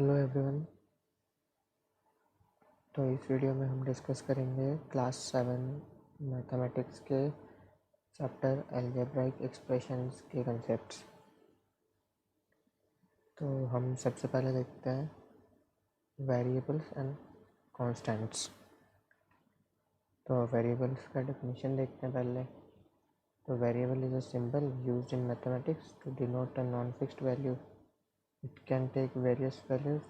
Hello everyone. तो इस video में हम डिस्कस करेंगे क्लास 7 मैथमेटिक्स के चैप्टर अलजेब्राइक एक्सप्रेशंस के कंसेप्ट्स। तो हम सबसे पहले देखते हैं वेरिएबल्स एंड कांस्टेंट्स। तो वेरिएबल्स का डेफिनेशन देखते हैं पहले। तो variable is a symbol used in mathematics to denote a non fixed value. It can take various values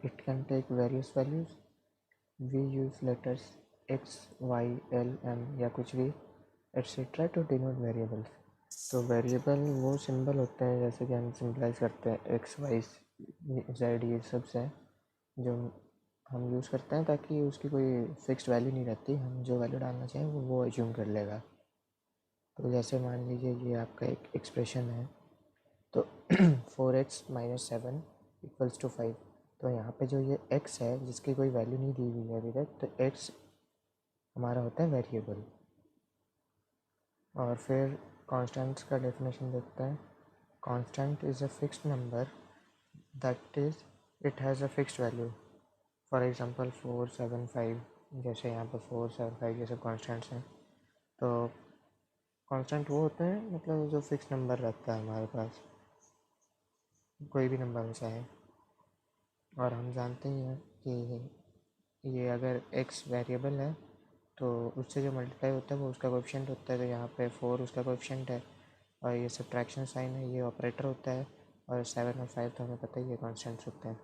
It can take various values. We use letters x, y, l, m या कुछ भी etc. to denote variables. तो variable वो symbol होते हैं जैसे कि हम सिंपलाइज करते हैं एक्स वाई जेड, ये सब से जो हम यूज़ करते हैं ताकि उसकी कोई फिक्स्ड वैल्यू नहीं रहती, हम जो वैल्यू डालना चाहें वो एज्यूम कर लेगा। तो जैसे मान लीजिए ये आपका एक एक्सप्रेशन है, तो 4x - 7 = 5। तो यहाँ पे जो ये x है जिसकी कोई वैल्यू नहीं दी हुई है अभी तक, तो x हमारा होता है वेरिएबल। और फिर कांस्टेंट्स का डेफिनेशन देखते हैं। Constant is a fixed number that is it has a fixed value. For example 4, 7, 5, जैसे यहाँ पर 4, 7, 5 ये सब कांस्टेंट्स हैं। तो कांस्टेंट वो होते हैं मतलब जो फिक्स नंबर रहता है हमारे पास, कोई भी नंबर हो चाहे। और हम जानते ही हैं कि ये अगर x वेरिएबल है तो उससे जो मल्टीप्लाई होता है वो उसका कोएफिशिएंट होता है। तो यहाँ पे 4 उसका कोएफिशिएंट है और ये सब्ट्रैक्शन साइन है, ये ऑपरेटर होता है। और 7 और 5 तो हमें पता ही है कॉन्स्टेंट्स होते हैं।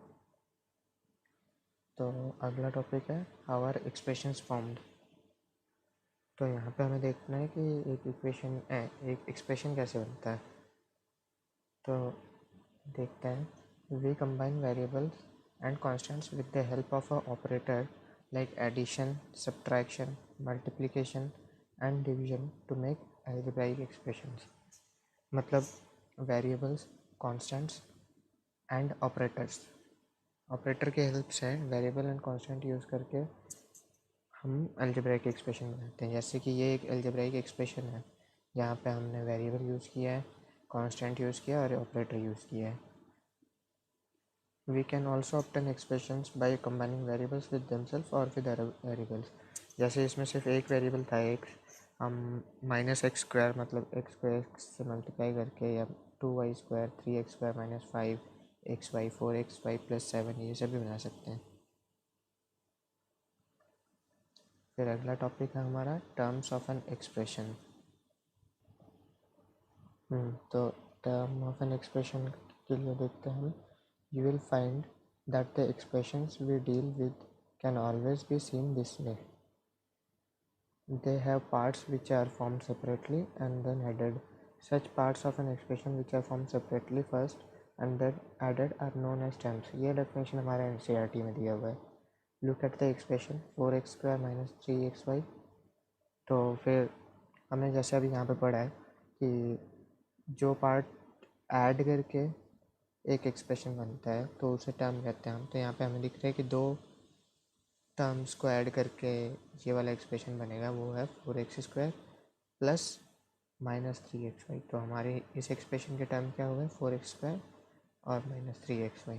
तो अगला टॉपिक है हाउ आर एक्सप्रेशंस फॉर्म्ड। तो यहाँ पे हमें देखना है कि एक एक्सप्रेशन कैसे बनता है। तो देखते हैं। We combine variables and constants with the help of a operator like addition, subtraction, multiplication and division to make algebraic expressions। मतलब वेरिएबल्स, कांस्टेंट्स एंड ऑपरेटर के हेल्प से वेरिएबल एंड कांस्टेंट यूज़ करके हम अलजेब्राइक एक्सप्रेशन बनाते हैं। जैसे कि ये एक अलजेब्राइक एक्सप्रेशन है, यहाँ पे हमने वेरिएबल यूज़ किया है, कांस्टेंट यूज़ किया और ऑपरेटर यूज़ किया है। We can also obtain expressions by combining variables with themselves or with other variables। जैसे इसमें सिर्फ एक वेरिएबल था x, हम -x² मतलब x को x से मल्टीप्लाई करके या 2y² 3x² - 5xy 4xy + 7 ये सब भी बना सकते हैं। फिर अगला टॉपिक है हमारा टर्म्स ऑफ एन एक्सप्रेशन। तो टर्म ऑफ एन एक्सप्रेशन के लिए देखते हैं हम। You will find that the expressions we deal with can always be seen this way. They have parts which are formed separately and then added. Such parts of an expression which are formed separately first and then added are known as terms। ये definition हमारे NCERT में दिया हुआ है। Look at the expression 4x² - 3xy। तो फिर हमने जैसे अभी यहाँ पे पढ़ा है कि जो पार्ट ऐड करके एक एक्सप्रेशन बनता है तो उसे टर्म कहते हैं हम। तो यहाँ पे हमें दिख रहा है कि दो टर्म्स को ऐड करके ये वाला एक्सप्रेशन बनेगा, वो है 4x² + -3xy। तो हमारे इस एक्सप्रेशन के टर्म क्या हो गए 4x² और -3xy।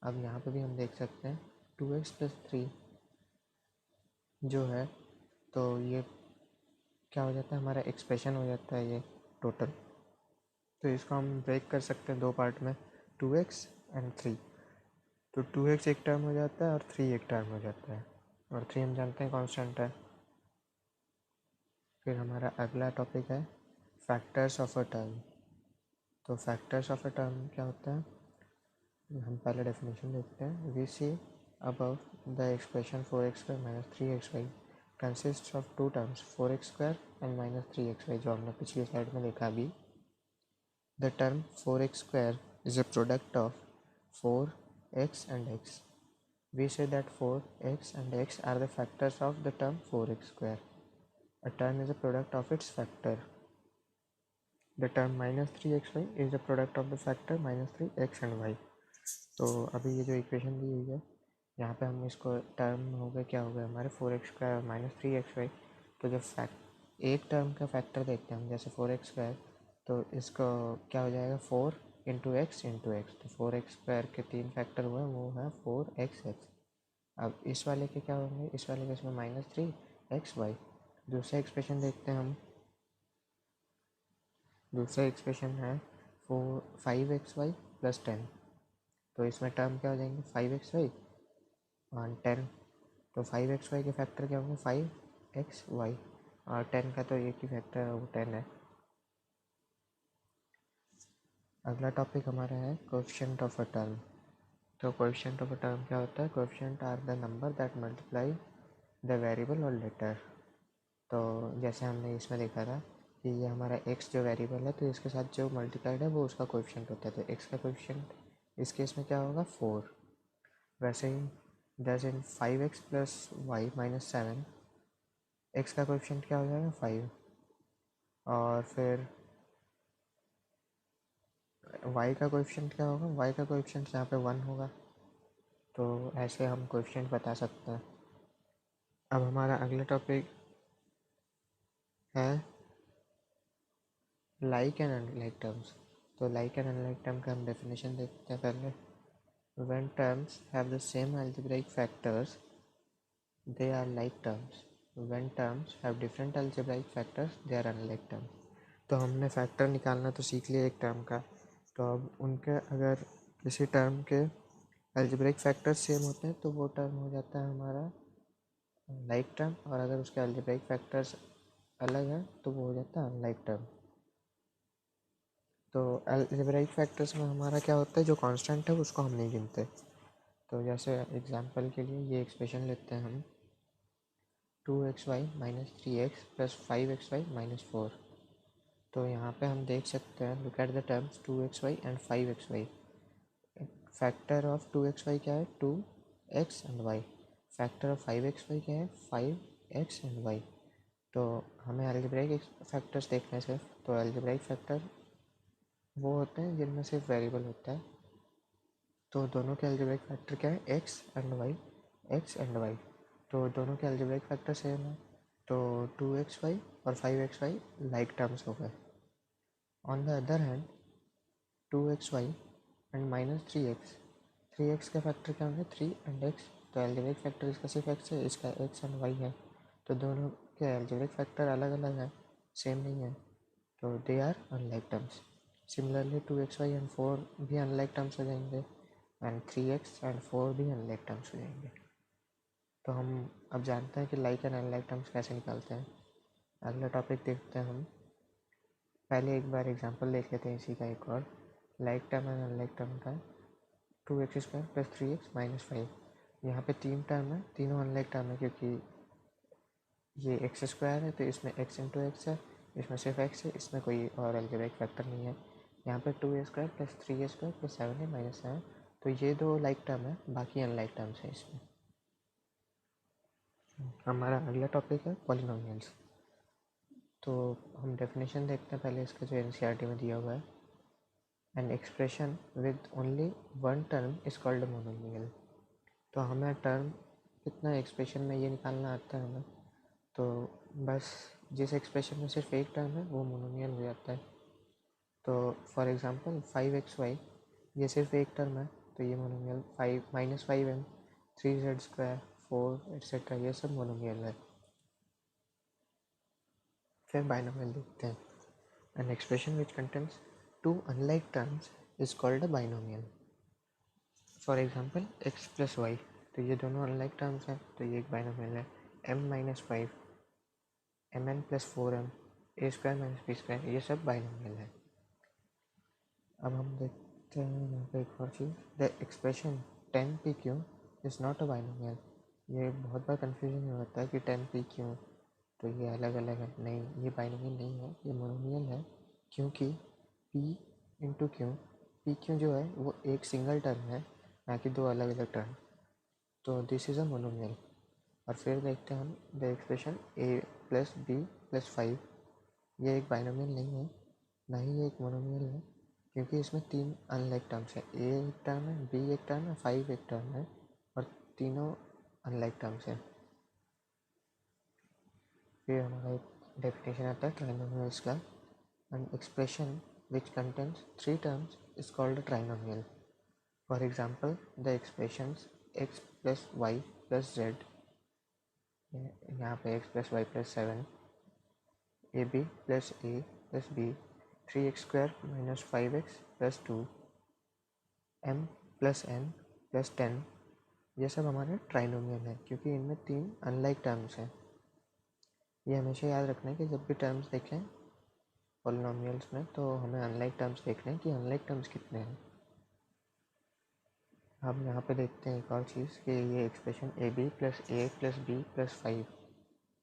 अब यहाँ पे भी हम देख सकते हैं 2x + 3 जो है, तो ये क्या हो जाता है हमारा एक्सप्रेशन हो जाता है ये टोटल। तो इसको हम ब्रेक कर सकते हैं दो पार्ट में, 2x एंड 3। तो 2x एक टर्म हो जाता है और 3 एक टर्म हो जाता है, और 3 हम जानते हैं कांस्टेंट है। फिर हमारा अगला टॉपिक है फैक्टर्स ऑफ अ टर्म। तो फैक्टर्स ऑफ अ टर्म क्या होता है, हम पहले डेफिनेशन देखते हैं। We see above the expression 4x² - 3xy consist of two terms 4x² and -3xy, जो हमने पिछली स्लाइड में देखा अभी। The term 4x² is a product of 4x and x। We say that 4x and x are the factors of the term 4x²। A term is a product of its factor। The term -3xy is the product of the factor -3x and y। तो अभी ये जो equation दी हुई है यहाँ पे हम इसको टर्म हो गए, क्या हो गया हमारे 4x² और -3xy। तो जब एक टर्म का फैक्टर देखते हैं हम, जैसे 4x², तो इसको क्या हो जाएगा 4 इंटू एक्स इंटू एक्स, तो 4x² के 3 फैक्टर हुए, वो है 4xx। अब इस वाले के क्या होंगे, इस वाले के इसमें -3xy। दूसरा एक्सप्रेशन देखते हैं हम। दूसरा एक्सप्रेशन है 5xy + 10, तो इसमें टर्म क्या हो जाएंगे 5xy और 10। तो 5xy के फैक्टर क्या होंगे 5xy, और 10 का तो एक ही फैक्टर है, वो 10 है। अगला टॉपिक हमारा है कोएफिशिएंट ऑफ अ टर्म। तो कोएफिशिएंट ऑफ अ टर्म क्या होता है, coefficient are the number that multiply the variable और लेटर। तो जैसे हमने इसमें देखा था कि ये हमारा x जो वेरिएबल है, तो इसके साथ जो मल्टीप्लाइड है वो उसका कोएफिशिएंट होता है, तो x का कोएफिशिएंट इस केस में क्या होगा 4। वैसे ही जैसे 5x + y - 7, x का कोएफिशिएंट क्या हो जाएगा 5, और फिर y का कोएफिशिएंट क्या होगा, y का कोएफिशिएंट यहाँ पे 1 होगा। तो ऐसे हम कोएफिशिएंट बता सकते हैं। अब हमारा अगला टॉपिक है लाइक एंड अनलाइक टर्म्स। तो लाइक एंड अनलाइक टर्म का हम डेफिनेशन देखते हैं पहले। When terms have the same algebraic factors, they are like terms. When terms have different algebraic factors, they are unlike terms. तो हमने factor निकालना तो सीख लिया एक टर्म का, तो अब उनके अगर किसी टर्म के अलजेब्रिक फैक्टर्स सेम होते हैं तो वो टर्म हो जाता है हमारा लाइक टर्म, और अगर उसके अलजेब्रिक फैक्टर्स अलग हैं तो वो हो जाता है अनलाइक टर्म। तो अलजेब्रिक फैक्टर्स में हमारा क्या होता है, जो कांस्टेंट है उसको हम नहीं गिनते। तो जैसे एग्जांपल के लिए ये एक्सप्रेशन लेते हैं हम 2xy - 3x + 5xy - 4। तो यहाँ पे हम देख सकते हैं, look at the terms 2xy and 5xy। Factor of 2xy क्या है 2x and y, factor of 5xy क्या है 5x एंड y। तो हमें अलजेब्रिक फैक्टर्स देखने सिर्फ, तो अलजेब्रिक फैक्टर वो होते हैं जिनमें सिर्फ वेरिएबल होता है। तो दोनों के अलजेब्रिक फैक्टर क्या है x and y, x and y। तो दोनों के अलजेब्रिक फैक्टर सेम है, तो 2xy और 5xy लाइक टर्म्स हो गए। On the other hand 2xy and -3x, 3x का फैक्टर क्या होंगे 3 एंड x, तो अलजेब्रिक फैक्टर इसका सिर्फ x है, इसका x एंड y है। तो दोनों के अलजेब्रिक फैक्टर अलग अलग हैं, सेम नहीं है, तो they are unlike terms. Similarly 2xy and 4 भी अनलाइक टर्म्स हो जाएंगे, एंड 3x एंड 4 भी अनलाइक टर्म्स हो जाएंगे। तो हम अब जानते हैं कि लाइक एंड अनलाइक टर्म्स कैसे निकालते हैं। अगला टॉपिक देखते हैं हम। पहले एक बार एग्जांपल देख लेते हैं इसी का एक और, like term and unlike term का 2x² + 3x - 5। यहाँ पे 3 टर्म है, तीनों अनलाइक टर्म है, क्योंकि ये x² है तो इसमें x इंटू एक्स है, इसमें सिर्फ x है, इसमें कोई और अलजेब्रिक फैक्टर नहीं है। यहाँ पे 2a² + 3a² + 7a - 7, तो ये दो लाइक टर्म है, बाकी अनलाइक टर्म्स है इसमें। हमारा अगला टॉपिक है पॉलिनोमियल्स। तो हम डेफिनेशन देखते हैं पहले इसका, जो एनसीईआरटी में दिया हुआ है। An expression with only one term is called monomial. तो हमें टर्म कितना एक्सप्रेशन में ये निकालना आता है हमें, तो बस जिस एक्सप्रेशन में सिर्फ एक टर्म है वो मोनोमियल हो जाता है। तो फॉर एग्जांपल 5xy, ये सिर्फ एक टर्म है तो ये मोनोमियल, 5 - 5m 3z², 4 एट्सेट्रा, ये सब मोनोमियल है। फिर बाइनोमियल देखते हैं। An expression which contains two unlike terms is called a binomial. For example, x + y, तो ये दोनों unlike terms हैं, तो ये एक binomial है। m - 5, mn + 4m, a² - b², ये सब binomial है। अब हम देखते हैं यहाँ पे एक और चीज़, the expression 10pq is not a binomial. ये बहुत बार कन्फ्यूजन में होता है कि 10pq, तो ये अलग अलग है, नहीं ये बाइनोमियल नहीं है, ये मोनोमियल है, क्योंकि p into Q, P Q जो है वो एक सिंगल टर्म है, ना कि दो अलग अलग टर्म, तो दिस इज़ अ मोनोमियल। और फिर देखते हैं हम द एक्सप्रेशन a + b + 5, ये एक बाइनोमियल नहीं है, ना ही ये एक मोनोमियल है, क्योंकि इसमें 3 अनलाइक टर्म्स है, a एक टर्म है, b एक टर्म है, 5 एक टर्म है, और तीनों अनलाइक टर्म्स हैं। फिर हमारा एक डेफिनेशन आता है ट्राइनोमियल्स का। An expression which contains 3 terms is called a trinomial. For example, the expressions x plus y plus z, यहाँ पे x plus y plus 7, ab plus a plus b, 3x square minus 5x plus 2, m plus n plus 10, ये सब हमारे trinomial है क्योंकि इनमें 3 unlike terms हैं। ये हमेशा याद रखना है कि जब भी टर्म्स देखें पॉलिनोमियल्स में तो हमें अनलाइक टर्म्स देखने हैं कि अनलाइक टर्म्स कितने हैं। हम यहाँ पे देखते हैं एक और चीज़ कि ये expression A B plus A plus B plus 5,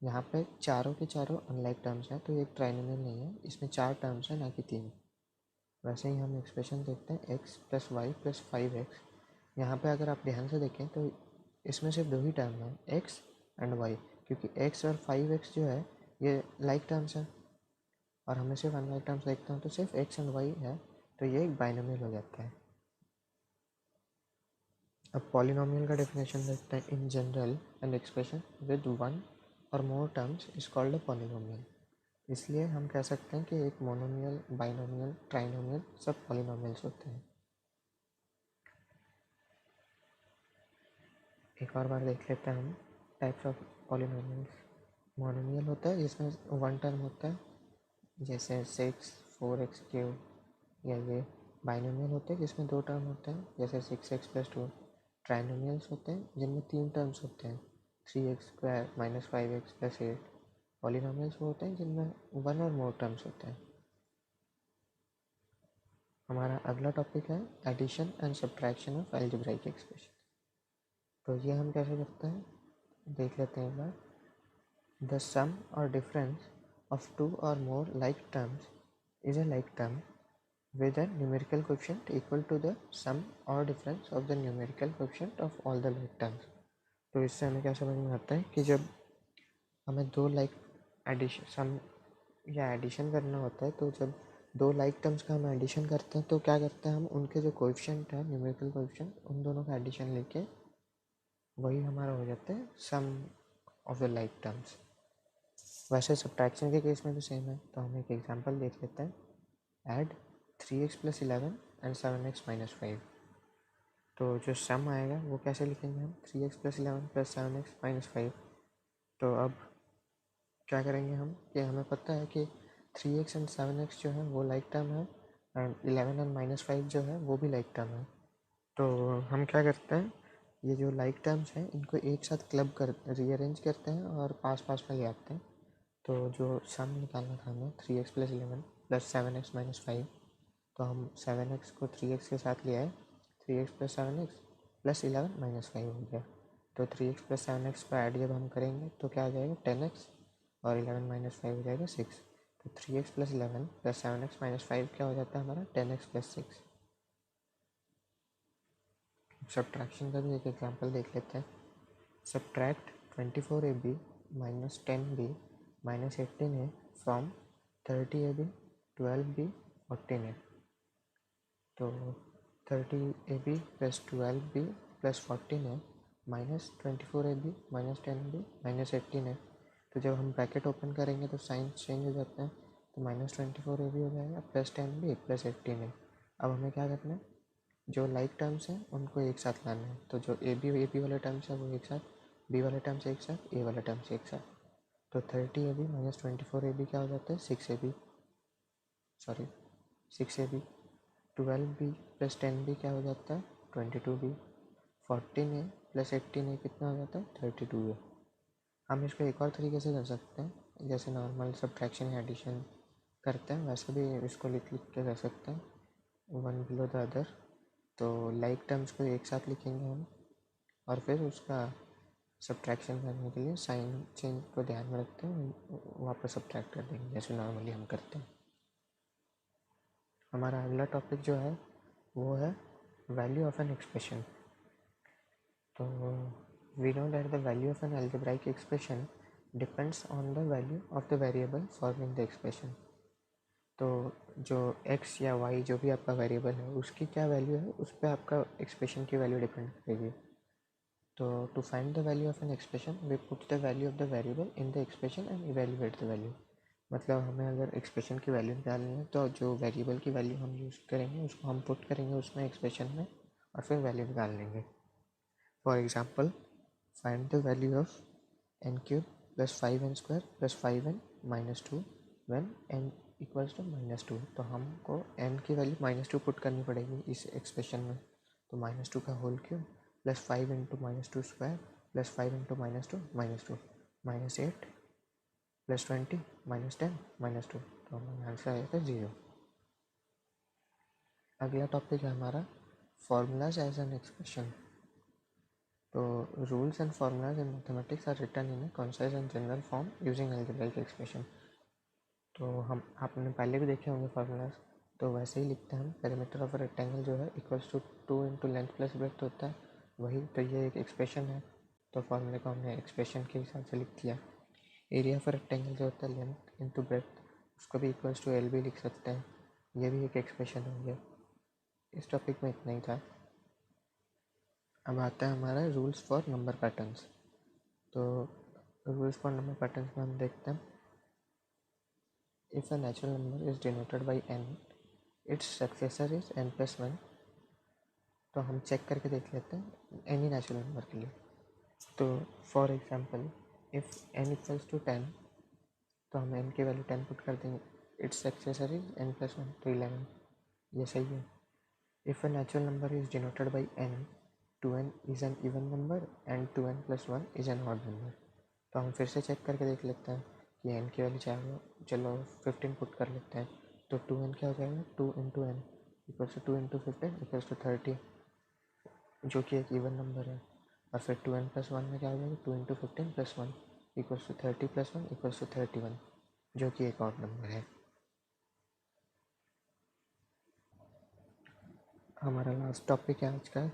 यहाँ पे चारों के चारों अनलाइक टर्म्स हैं, तो ये एक ट्राइनोमियल नहीं है, इसमें 4 टर्म्स हैं ना कि 3। वैसे ही हम एक्सप्रेशन देखते हैं x plus Y plus 5x, यहाँ पे अगर आप ध्यान से देखें तो इसमें सिर्फ 2 ही टर्म हैं, एक्स एंड वाई, क्योंकि x और 5x जो है ये लाइक टर्म्स हैं और हमें सिर्फ अनलाइक टर्म्स देखते हैं तो सिर्फ एक्स एंड वाई है, तो ये एक बाइनोमियल हो जाता है। अब पॉलिनोमियल का डेफिनेशन देखते हैं। In general an expression with 1 और मोर terms is called a polynomial. इसलिए हम कह सकते हैं कि एक मोनोमियल, बाइनोमियल, ट्राइनोमियल सब पॉलिनोमियल्स होते हैं। एक और बार देख लेते हैं हम टाइप्स ऑफ पॉलिनोमियल्स। मोनोमियल होता है जिसमें 1 टर्म होता है, जैसे 6 4x क्यूब, या ये बाइनोमियल होते हैं जिसमें 2 टर्म होते हैं, जैसे 6x प्लस 2। ट्राइनोमियल्स होते हैं जिनमें 3 टर्म्स होते हैं, 3x square minus 5x plus 8। Polynomials वो होते हैं जिनमें 1 और मोर टर्म्स होते हैं। हमारा अगला टॉपिक है addition and subtraction of algebraic expression. तो ये हम कैसे करते हैं देख लेते हैं एक बार। द सम और difference of 2 or more like terms is a like term with a numerical coefficient equal to the sum or difference of the numerical coefficient of all the like terms। तो इससे हमें क्या समझ में आता है कि जब हमें 2 लाइक एडिशन सम या एडिशन करना होता है, तो जब 2 लाइक टर्म्स का हम एडिशन करते हैं तो क्या करते हैं, हम उनके जो कोएफिशिएंट है, न्यूमेरिकल कोएफिशिएंट, उन दोनों का एडिशन लेके वही हमारा हो जाता है सम ऑफ द लाइक टर्म्स। वैसे सब्ट्रैक्शन के केस में भी सेम है, तो हम एक एग्जांपल देख लेते हैं। Add 3x plus 11 and 7x minus 5। तो जो सम आएगा वो कैसे लिखेंगे हम, 3x plus 11 plus 7x minus 5। तो अब क्या करेंगे हम कि हमें पता है कि 3x एंड 7x जो है वो लाइक टर्म है एंड 11 एंड माइनस 5 जो है वो भी लाइक टर्म है। तो हम क्या करते हैं, ये जो लाइक टर्म्स हैं इनको एक साथ क्लब कर रीअरेंज करते हैं और पास पास में ले आते हैं। तो जो सम निकालना था हमें 3x plus 11 plus 7x minus 5, तो हम 7x को 3x के साथ ले आए, 3x plus 7x plus 11 minus 5 हो गया। तो 3x प्लस 7x को ऐड जब हम करेंगे तो क्या आ जाएगा 10x और 11 माइनस 5 हो जाएगा 6। तो 3x plus 11 plus 7x minus 5 क्या हो जाता है हमारा 10x प्लस 6। सब्ट्रैक्शन का भी एक एग्जांपल देख लेते हैं। Subtract 24ab minus 10b minus 18a from 30ab 12b 14a। तो 30ab plus 12b plus 14a minus 24ab minus 10b minus 18a। तो जब हम ब्रैकेट ओपन करेंगे तो साइन चेंज हो जाते हैं, तो माइनस 24ab हो जाएगा प्लस 10b प्लस 18a। अब हमें क्या करना है, जो लाइक टर्म्स हैं उनको एक साथ लाना है। तो जो ए बी वाले टर्म्स हैं वो एक साथ, बी वाले टर्म्स एक साथ, ए वाले टर्म्स एक साथ। तो 30ab माइनस 24ab क्या हो जाता है 6ab, sorry 6ab। 12b plus 10b क्या हो जाता है 22b। 14a प्लस 18a कितना हो जाता है 32a। हम इसको एक और तरीके से कर सकते हैं, जैसे नॉर्मल सब्ट्रैक्शन या एडिशन करते हैं वैसे भी इसको लिख के कर सकते हैं, वन बिलो द अदर। तो लाइक टर्म्स को एक साथ लिखेंगे हम और फिर उसका सब्ट्रैक्शन करने के लिए साइन चेंज को ध्यान में रखते हैं वापस सब्ट्रैक्ट कर देंगे जैसे नॉर्मली हम करते हैं। हमारा अगला टॉपिक जो है वो है वैल्यू ऑफ एन एक्सप्रेशन। तो we know that the value of an algebraic expression depends on the value of the variable forming the expression. तो जो x या y जो भी आपका वेरिएबल है उसकी क्या वैल्यू है उस पर आपका एक्सप्रेशन की वैल्यू डिपेंड करेगी। तो to find the value of an expression we put the value of the variable in the expression and evaluate the value. मतलब हमें अगर एक्सप्रेशन की वैल्यू निकालनी है तो जो वेरिएबल की वैल्यू हम यूज़ करेंगे उसको हम पुट करेंगे उसमें एक्सप्रेशन में और फिर वैल्यू निकाल लेंगे। For example find the value of n cube plus 5n² plus 5n minus 2 when n equals to -2। तो हमको n की वैल्यू -2 पुट करनी पड़ेगी इस एक्सप्रेशन में। तो -2 का whole cube plus 5 into -2 square plus 5 into -2 -2 -8 plus 20 -10 -2। तो हमारा आंसर आएगा 0। अगला टॉपिक है हमारा फॉर्मूलाज एज एन एक्सप्रेशन। तो rules and formulas in mathematics are written in a concise and general form using algebraic expression. तो हम आपने पहले भी देखे होंगे फार्मूलाज, तो वैसे ही लिखते हैं हम। पेरीमीटर ऑफ अ रेक्टेंगल जो है equals to 2 into length plus breadth होता है, वही तो ये एक एक्सप्रेशन है। तो फार्मूले को हमने एक्सप्रेशन के हिसाब से लिख दिया। एरिया ऑफ रेक्टेंगल जो होता है लेंथ इंटू ब्रेथ, उसको भी इक्वल्स टू एल भी लिख सकते हैं, ये भी एक एक्सप्रेशन हो गया। इस टॉपिक में इतना ही था। अब आता है हमारा रूल्स फॉर नंबर पैटर्न्स। तो रूल्स फॉर नंबर पैटर्न्स में हम देखते हैं if a natural number is denoted by n, it's successor is n+1। तो हम चेक करके देख लेते हैं एनी नेचुरल नंबर के लिए। तो for example if n equals to 10, तो हम n की वैल्यू 10 पुट कर देंगे। इट्स सक्सेसर इज n+1, तो 11, ये सही है। If a natural number is denoted by n, 2n is an even number and 2n+1 is an odd number. तो हम फिर से चेक करके देख लेते हैं कि n की वैल्यू चाहिए, चलो 15 पुट कर लेते हैं। तो 2n क्या हो जाएगा, 2 into n equals to 2 into 15 equals to 30, जो कि एक इवन नंबर है। और फिर 2n+1 में क्या हो जाएगा, 2 into 15 plus 1 equals to 30 plus 1 equals to 31, जो कि एक ऑड नंबर है। हमारा लास्ट टॉपिक है आज का,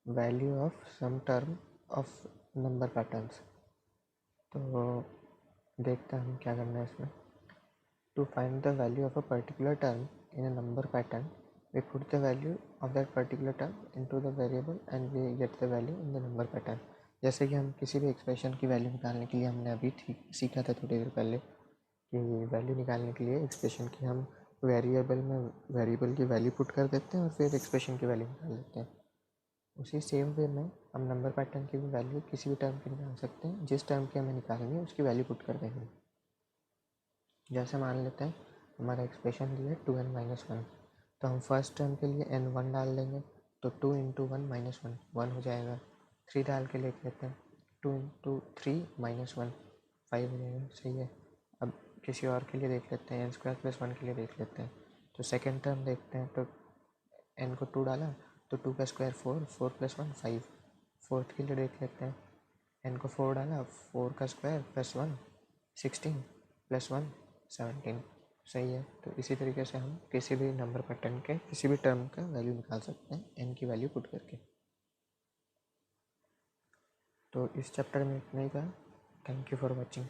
value of sum term of number patterns. तो देखते हैं हम क्या करना है इसमें। To find the value of a particular term in a number pattern, we put the value of that particular term into the variable and we get the value in the number pattern। जैसे कि हम किसी भी expression की value निकालने के लिए हमने अभी सीखा था थोड़ी देर पहले कि वैल्यू निकालने के लिए एक्सप्रेशन की हम वेरिएबल में वेरिएबल की वैल्यू पुट कर देते हैं और फिर एक्सप्रेशन की वैल्यू निकाल लेते हैं। उसी सेम वे में हम नंबर पैटर्न की भी वैल्यू किसी भी टर्म की निकाल सकते हैं। जिस टर्म की हमें निकालनी है उसकी वैल्यू पुट कर देंगे। जैसे मान लेते हैं हमारा एक्सप्रेशन दिया है 2n-1, तो हम फर्स्ट टर्म के लिए n1 डाल देंगे, तो 2 इंटू 1 -1 1 हो जाएगा। 3 डाल के लिख लेते हैं, 2 इंटू 3 -1 5 हो जाएगा, सही है। अब किसी और के लिए देख लेते हैं, n² + 1 के लिए देख लेते हैं। तो सेकेंड टर्म देखते हैं, तो n को 2 डाला तो 2 का स्क्वायर 4, 4 + 1 5। फोर्थ के लिए देख लेते हैं, n को 4 डाला, 4 का स्क्वायर +1 16 + 1 17, सही है। तो इसी तरीके से हम किसी भी नंबर पैटर्न के किसी भी टर्म का वैल्यू निकाल सकते हैं n की वैल्यू पुट करके। तो इस चैप्टर में इतना ही था। Thank you for watching.